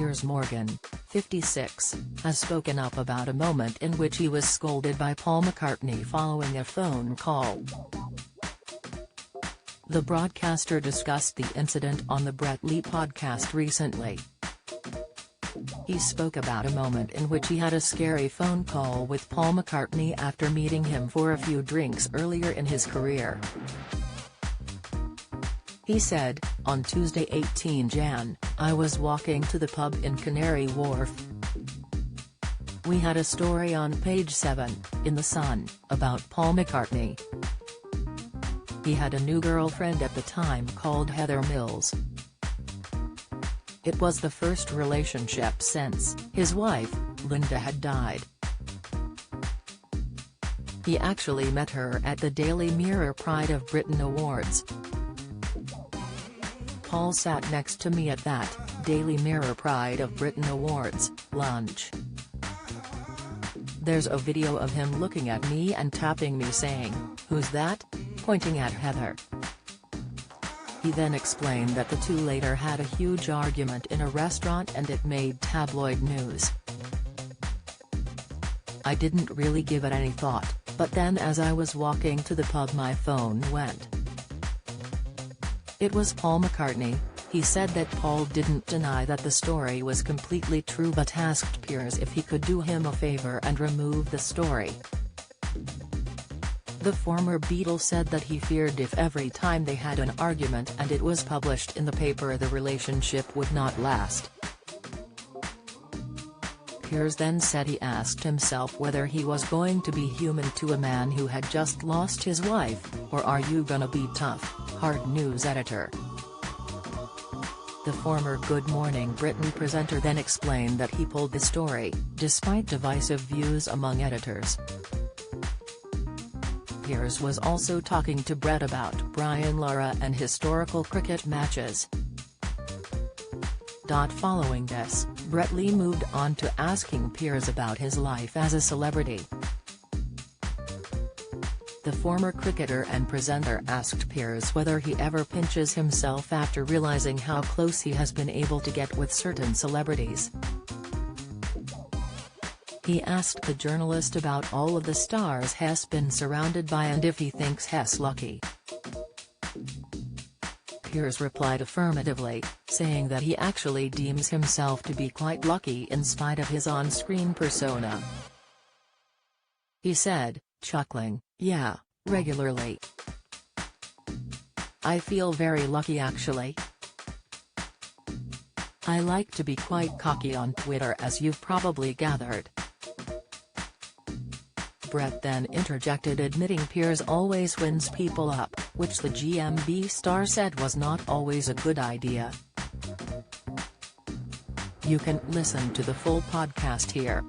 Piers Morgan, 56, has spoken up about a moment in which he was scolded by Paul McCartney following a phone call. The broadcaster discussed the incident on the Brett Lee podcast recently. He spoke about a moment in which he had a scary phone call with Paul McCartney after meeting him for a few drinks earlier in his career. He said, "On Tuesday 18 Jan, I was walking to the pub in Canary Wharf. We had a story on page 7, in The Sun, about Paul McCartney. He had a new girlfriend at the time called Heather Mills. It was the first relationship since his wife, Linda, had died. He actually met her at the Daily Mirror Pride of Britain Awards. Paul sat next to me at that Daily Mirror Pride of Britain Awards lunch. There's a video of him looking at me and tapping me saying, 'Who's that?' pointing at Heather." He then explained that the two later had a huge argument in a restaurant and it made tabloid news. "I didn't really give it any thought, but then as I was walking to the pub my phone went." It was Paul McCartney. He said that Paul didn't deny that the story was completely true but asked Piers if he could do him a favor and remove the story. The former Beatle said that he feared if every time they had an argument and it was published in the paper the relationship would not last. Piers then said he asked himself whether he was going to be human to a man who had just lost his wife, or are you gonna be tough, hard news editor. The former Good Morning Britain presenter then explained that he pulled the story, despite divisive views among editors. Piers was also talking to Brett about Brian Lara and historical cricket matches. Following this, Brett Lee moved on to asking Piers about his life as a celebrity. The former cricketer and presenter asked Piers whether he ever pinches himself after realizing how close he has been able to get with certain celebrities. He asked the journalist about all of the stars he's been surrounded by and if he thinks he's lucky. Piers replied affirmatively, saying that he actually deems himself to be quite lucky in spite of his on-screen persona. He said, chuckling, "Yeah, regularly. I feel very lucky actually. I like to be quite cocky on Twitter as you've probably gathered." Brett then interjected admitting Piers always winds people up, which the GMB star said was not always a good idea. You can listen to the full podcast here.